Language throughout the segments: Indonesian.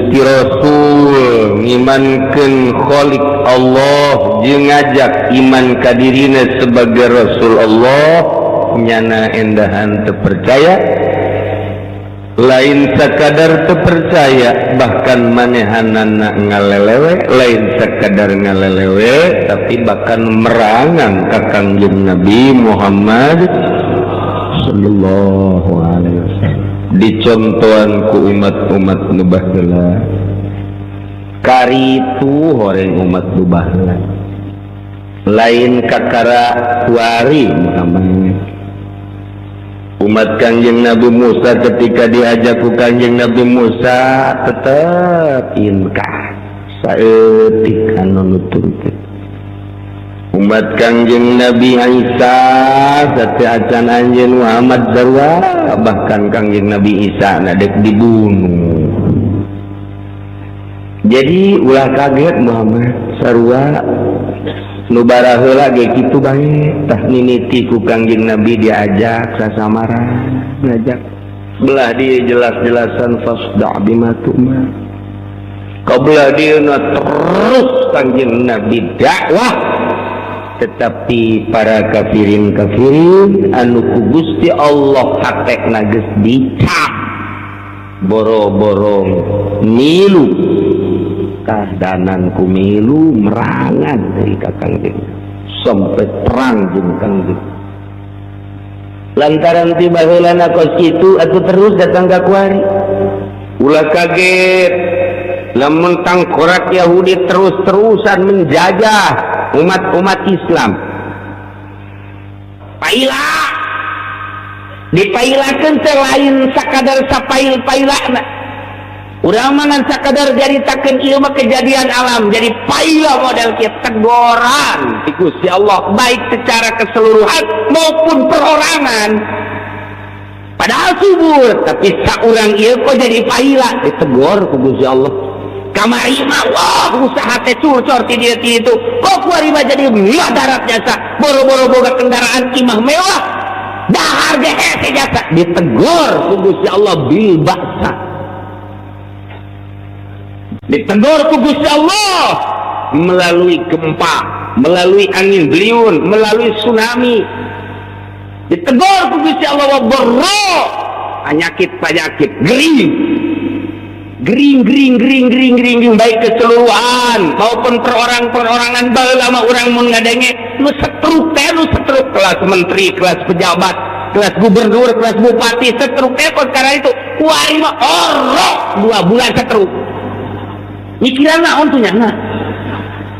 Gusti Rasul ngimankeun Khalik Allah jeung ngajak iman ka dirina sebagai Rasul Allah nyana endahan teu percaya lain sakadar teu percaya bahkan manehanana ngalelewe lain sakadar ngalelewe tapi bahkan merangan ka Kangjeng Nabi Muhammad sallallahu alaihi wasallam dicontohan ku umat-umat nu baheula karitu horeng umat nu baheula lain kakara kuari Muhammad umat Kangjeng Nabi Musa ketika diajak ku Kangjeng Nabi Musa tetep inkah saeutik anu nuturkeun umat Kangjeng Nabi Isa sate acan anjeun Muhammad sarua bahkan Kangjeng Nabi Isa dek dibunuh jadi ulah kaget Muhammad sarua nu baraheula ge kitu bae tah niniti ku Kangjeng Nabi diajak sasamara ngajak belah dia jelas-jelasan fasda' bima tu'mar qabla dieuna terus Kangjeng Nabi dakwah tetapi para kafirin anu ku Gusti Allah hakekna geus dicap boro-boro milu kadanan ku milu merangan dari Kangjeng sampai perang jeung Kangjeng lantaran tiba heulana kos kitu atuh terus datang ka kuari ulah kaget lamun tangkorak Yahudi terus-terusan menjajah umat-umat Islam paila dipailakeun teh lain sakadar sapail-pailana urang mah sakadar jaritakeun ieu mah kejadian alam jadi paila model kieu teguran ti Gusti Allah baik secara keseluruhan maupun perorangan padahal subur tapi saurang ieu kok jadi paila ditegur ku Gusti Allah kamari mah wah usaha teh curcor ti dieu ti itu kok kuari mah jadi mewah darat jasa boro-boro boga kendaraan imah mewah dahar ge hese jasa ditegur ku Gusti Allah bil ba'sa ditegur ku Gusti Allah melalui gempa melalui angin beliun melalui tsunami ditegur ku Gusti Allah wa barra penyakit gering baik keseluruhan maupun perorangan baheula mah urang mun ngadenge nu setruk kelas menteri kelas pejabat kelas gubernur kelas bupati setruk teh perkara itu kuari mah orok 2 bulan setruk mikiran naon tuh nyana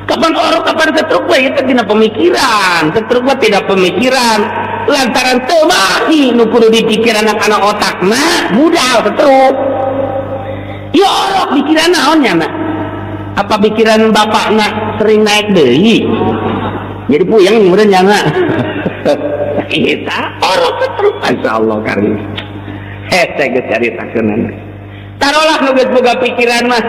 kapan orok kapan setruk we itu tina pemikiran setruk mah tidak pemikiran lantaran teu mahi nu kudu dipikir anak-anak otakna budal setruk ya Allah pikiran naonnya nak apa pikiran bapak nak sering naik deui jadi puyeng kemudian jangan kita orang terus insyaallah karim hese geus caritakeun tarolah nu geus boga pikiran mah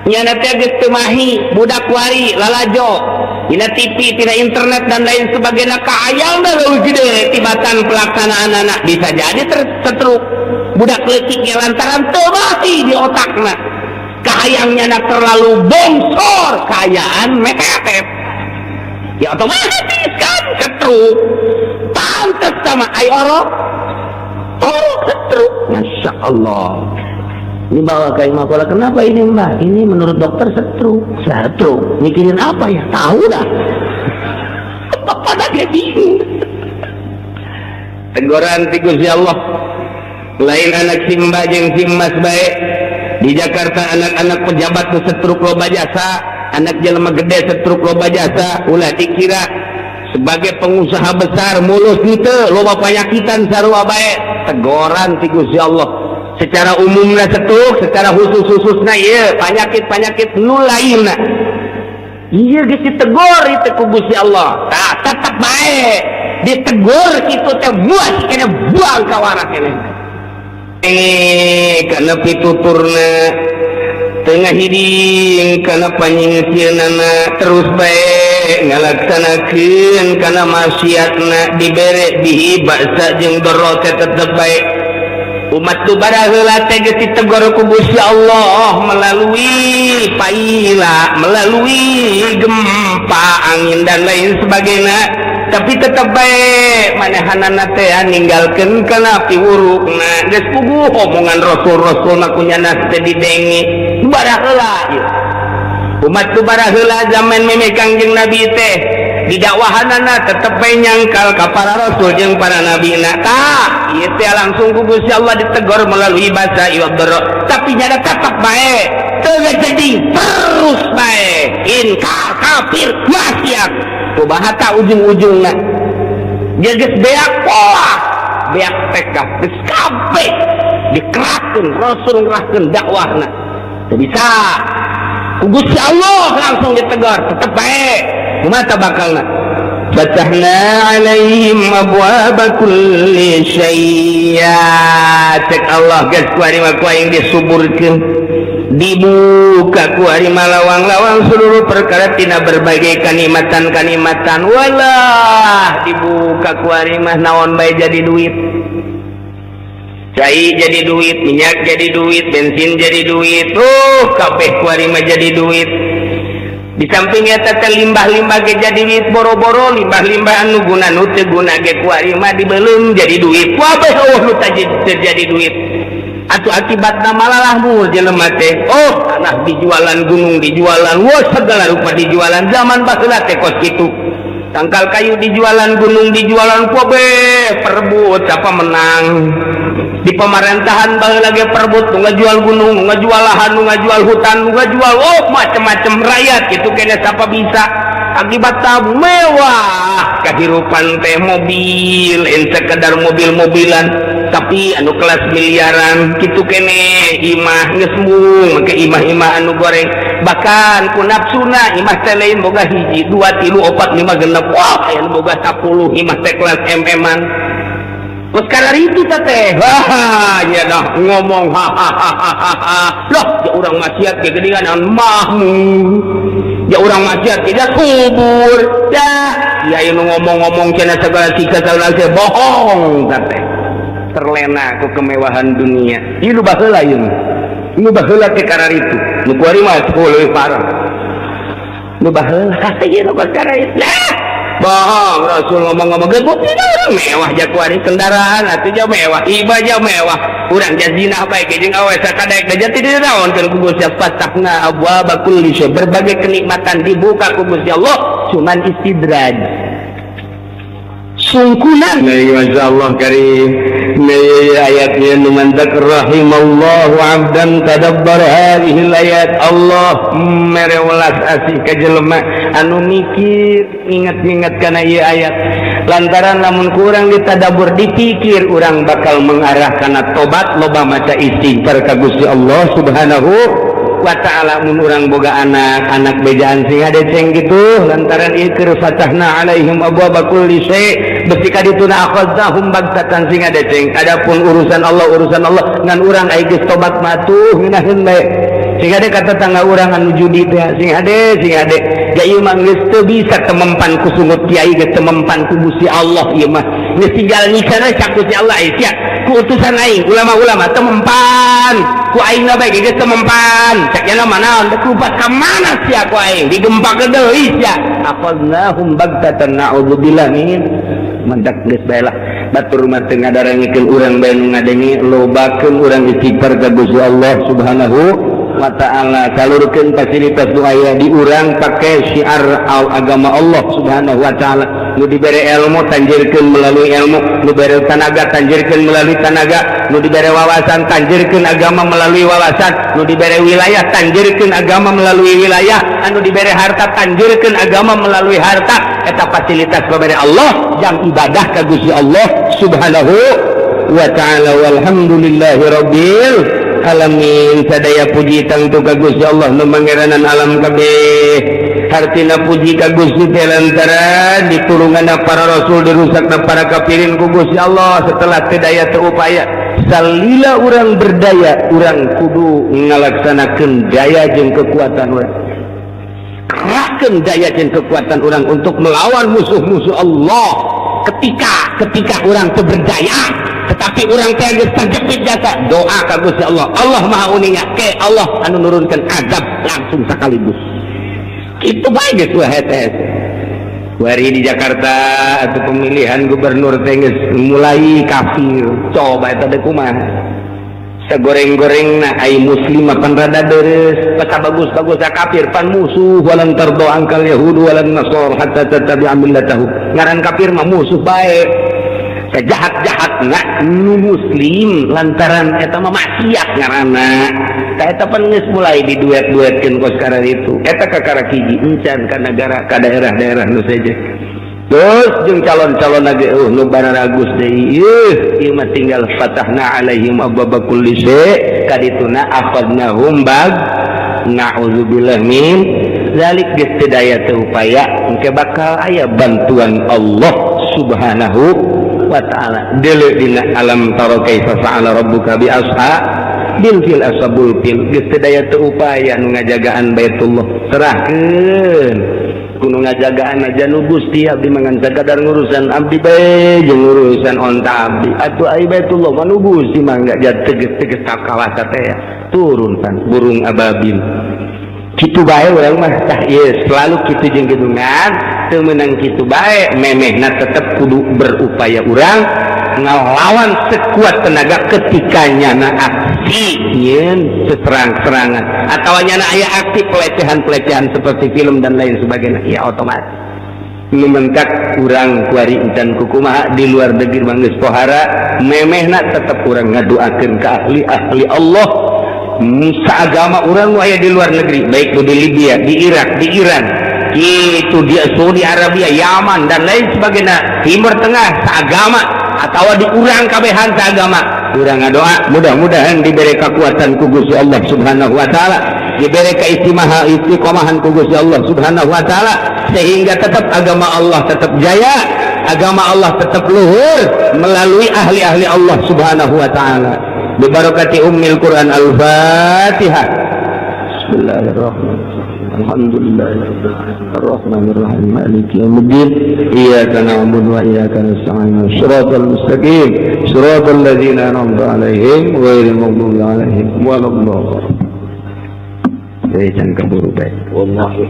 nyana teh geus teu mahi budak wari lalajo dina TV tina internet dan lain sebagainya kaayang da leuwih gede tibatan pelaksanaan anak bisa jadi tertruk budak leutik ge lantaran teu mati di otakna kahayangnya nak terlalu bongsor kayaan metetet ya otomatis kan ketruk pantes sama ai orok ketruk Masya Allah ini bawa ke imam kola kenapa ini mbak ini menurut dokter setruk mikirin apa ya tahu dah pada dia bingung teguran ti Gusti Allah lain anak simba jeung simmas bae di Jakarta anak-anak pejabat nu setruk loba jasa anak jelema gede setruk loba jasa ulah dikira sebagai pengusaha besar mulus henteu loba panyakitan sarua bae teguran ti Gusti Allah secara umumna setruk secara khusus-khususna ieu penyakit-penyakit nu lainna ieu geus ditegur itu ku Gusti Allah tah tetep bae ditegur kitu teh buat kena buang ka warak keneh karena pituturna tengah hiding karena panyingsianana terus baik ngalaksanakeun karena maksiatna dibere bihi baksa jeung dorot tetep baik umat tu baraheula teh geus ditegor ku Gusti Allah melalui paila, melalui gempa, angin dan lain sebagainya, tapi tetep bae manehanana teh ninggalkeun kana piwurukna geus puguh omongan rasul-rasul makunyana teh didengi baraheula ieu. Umat tu baraheula zaman meme Kangjeng Nabi teh didakwahanana tetep bae nyangkal ka para rasul jeung para nabina. Tah ieu teh langsung ku Gusti Allah ditegor melalui bahasa Iwadro, tapi nya tetep bae teu jadi terus bae inkar kafir maksiat kumaha ta ujung-ujungna dia geus beak pola beak tekah geus kabeh dikerahkeun rasul ngerahkeun dakwahna teu bisa ku Gusti Allah langsung ditegor tetep bae kumaha bakalna fatahna alaihim abwaaba kulli syai'a cek Allah geus ku ari mah ku aing disuburkeun dibuka ku ari lawang-lawang seluruh perkara tina berbagai kanikmatan-kanikmatan walah dibuka ku ari mah naon bae jadi duit cai jadi duit minyak jadi duit bensin jadi duit kabeh ku ari mah jadi duit di samping eta teh limbah-limbah ge jadi duit boro-boro limbah-limbah anu guna nu teu guna ge ku ari mah dibeuleum jadi duit kabeh nu jadi duit atuh akibatna malalah mul jelema teh tanah dijualan gunung dijualan segala rupa dijualan zaman baheula teh kos kitu tangkal kayu dijualan gunung dijualan kabeh perebut siapa menang di pemerintahan baheula ge perebut nu ngajual gunung nu ngajual lahan nu ngajual hutan nu ngajual macam-macam rakyat kitu kene siapa bisa akibatna mewah kahirupan teh mobil sekedar mobil-mobilan tapi anu kelas miliaran gitu kene imah geus mung make imah-imah anu goreng bahkan ku nafsuna imah teh lain boga hiji 2 3 4 5 6 wah aya nu boga 10 imah teh kelas MM-an terus kana itu teh nya dah ngomong loh ya urang maksiat ge geuningan mahmu ya urang maksiat ge kubur dah ya nu ngomong-ngomong cenah segala siksa segala bohong teh terlena ku kemewahan dunia ieu nu baheula ieu nu baheula teh kana itu nu kuari mah leuwih parah nu baheula ieu nu kana itu bohong rasul ngomong-ngomong ge bukti urang mewah ja kuari kendaraan atuh ja mewah ibadah mewah urang ja zina bae ge jeung awe sakadaek da jati diraonkeun ku Gusti fatahna abwaaba kulli syai berbagai kenikmatan dibuka ku Gusti Allah cuman istidraj sungkunan masyaallah karim ayatnya numantak rahimallahu abdan tadabbar hadhihi ayat Allah merewelas asih ka jelema anu mikir ingat-ingat kana ieu ayat lantaran lamun kurang ditadabur dipikir urang bakal mengarah kana tobat loba maca istighfar ka Gusti Allah subhanahu wa ta'ala mun urang boga anak bejaan sing adeceng gitu lantaran ieu keur fatahna alaihim abwaaba kulli syai' besi ka dituna akhadzahum bagtatan sing adeceng adapun urusan Allah ngan urang aya geus tobat matuh ngeunaheun bae sing ade kata tangga urang anu judi teh sing ade ya ieu mah geus teu bisa temempan ku sungut kiai geus temempan ku Gusti Allah ieu mah geus tinggal nyikana cak Gusti Allah sia ku utusan aing ulama-ulama temempan ku aing bae geus temempan cak nya manaon teu kupat ka mana sia ku aing digempak deui sia akhadnahum bagtatan na'udzubillah min mantak geus bae lah batur mah teu ngadarangikeun urang bae nu ngadengi lobakeun urang istighfar ka Gusti Allah subhanahu wa ta'ala salurkeun fasilitas nu aya di urang pake syiar agama Allah subhanahu wa ta'ala nu dibere ilmu tanjirkeun melalui ilmu nu dibere tanaga tanjirkeun melalui tanaga nu dibere wawasan tanjirkeun agama melalui wawasan nu dibere wilayah tanjirkeun agama melalui wilayah anu dibere harta tanjirkeun agama melalui harta eta fasilitas babere Allah jang ibadah ka Gusti Allah subhanahu wa ta'ala walhamdulillahi rabbil alamin sadaya puji tangtu ka Gusti Allah nu mangeranan alam kabeh hartina puji ka Gusti teh lantaran ditulunganna para rasul dirusakna para kafirin ku Gusti Allah setelah teu daya teu upaya salila urang berdaya urang kudu ngalaksanakeun daya jeung kekuatan urang kerahkeun daya jeung kekuatan urang untuk melawan musuh-musuh Allah ketika urang teu berdaya tetapi orang teh geus terjepit jasa doa ka Gusti Allah. Allah Maha Uninga ke Allah anu nurunkeun azab langsung sekaligus. Kitu bae geus wah teh. Wari di Jakarta atau pemilihan gubernur teh geus mulai kafir. Coba eta teh kumaha? Sagoreng-gorengna ai muslim pan rada deres, pata bagus-bagus kafir pan musuh walan tardo angkal yahud walan nasor hatta tattabi'a millatahu. Ngaran kafir mah musuh bae. Sajahat-jahatna nu muslim lantaran eta mah maksiat ngaranna. Ta eta pan geus mulai diduet-duetkeun ku sekarang itu. Eta kakara hiji encan ka negara ka daerah-daerah nu saja. Terus jeung calon-calon lagi nu baragus deui ieu mah tinggal fatahna alaihim abwaaba kulli syai' kadituna afadnahum bag na'udzubillah min zalik geus teu daya teu upaya engke bakal aya bantuan Allah Subhanahu wa taala. Deuleu dina alam tara kaifa fa'ala rabbuka bi ashabil fil ashabul fil geus teu daya teu upaya nu ngajagaan Baitullah serahkeun kuno ngajagaan aja nu Gusti abdi mangan sakadar ngurusan abdi bae jeung ngurusan onta abdi atuh ai Baitullah manu Gusti mah enggak teges-teges kawasa teh turun pan burung ababil kitu bae urang mah tah ieu selalu kitu jeung gedungan teu meunang kitu bae memehna tetep kudu berupaya urang ngalawan sekuat tenaga ketika nyana aksi nyeun seserang-serangan atau nyana aya aksi pelecehan-pelecehan seperti film dan lain sebagainya ya otomatis nu mentak urang kuari encan kukumaha di luar negeri manggeus pohara memehna tetep urang ngadoakeun ka ahli-ahli Allah saagama urang nu aya di luar negeri baik di Libya, di Irak, di Iran gitu di Saudi Arabia, Yaman dan lain sebagainya Timur Tengah saagama atau di urang kabehan seagama urang ngadoa mudah-mudahan diberi kekuatan ku Gusti Allah Subhanahu wa taala diberi istiqomahan ku Gusti Allah Subhanahu wa taala sehingga tetap agama Allah tetap jaya agama Allah tetap luhur melalui ahli-ahli Allah Subhanahu wa taala bi barakati ummil Quran al-Fatihah. Bismillahirrahmanirrahim. Alhamdulillahirrahmanirrahim. Maliki yaumiddin. Iyyaka na'budu wa iyyaka nasta'in. Shiratal mustaqim. Shiratal ladzina an'amta 'alaihim ghairil maghdubi 'alaihim waladdallin. Jangan keburu baik. Wallahi.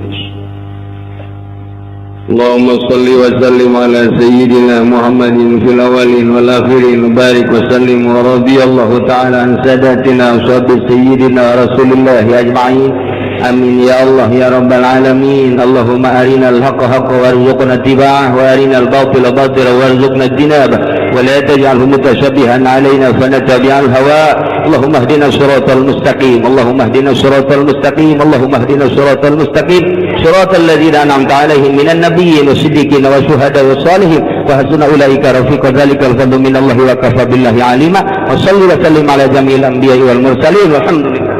Allahumma salli wa sallim ala sayyidina Muhammadin fil awwalin wal akhirin barik wa sallim wa radiyallahu ta'ala an sadatina wa sayyidina Rasulillah ajma'in. Amin ya Allah ya rabbal alamin. Allahumma arina al-haqqa haqqan warzuqna ittiba'ah wa arina al-batila batilan warzuqna ijtinabah wa la taj'alhu mutashabbihan alaina fanatabi'al hawa. Allahumma ihdina siratal mustaqim. Allahumma ihdina siratal mustaqim. Allahumma ihdina siratal mustaqim. Siratal ladzina an'amta 'alaihim minan nabiyyin wasiddiqin wasyuhada'i wassalihin wa hasuna ulaika rafiqa. Dzalikal fadlu minallahi wa kafa billahi 'alima. Wa salli wa sallim ala jami'il anbiya'i wal mursalin walhamdulillah.